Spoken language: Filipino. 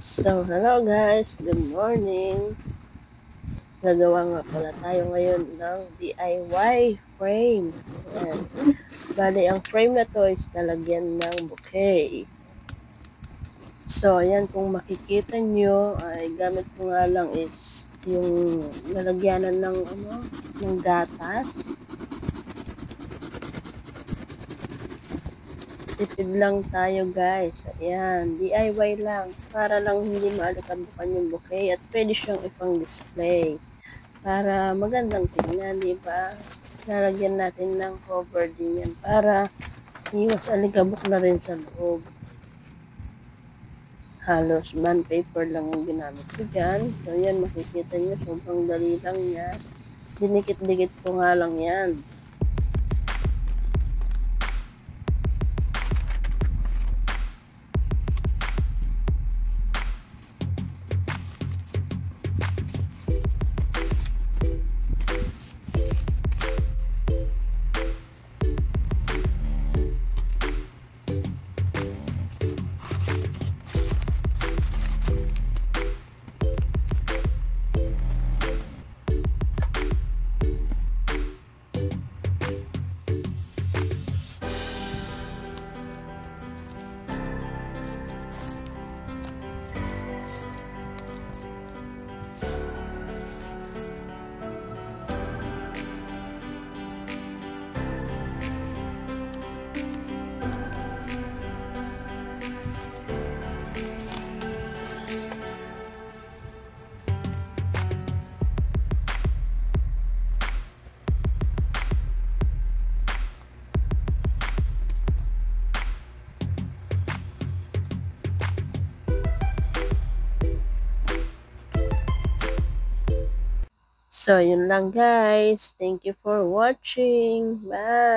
So, hello guys, good morning. Gagawa nga pala tayo ngayon ng DIY frame. Ayan. Bali, ang frame na to is lalagyan ng bouquet. So, ayan, kung makikita nyo, ay gamit ko nga lang is yung lalagyanan ng gatas. Tipid lang tayo guys. Ayan, DIY lang. Para lang hindi maalikabukan yung bouquet at pwede siyang ipang display. Para magandang tingnan, di ba? Lalagyan natin ng cover din yan para iwas alikabok na rin sa loob. Halos bond paper lang yung ginamit ko dyan. So yan, makikita nyo, sobrang dali lang yan. Dinikit-dikit ko nga lang yan. So, yun lang guys. Thank you for watching. Bye!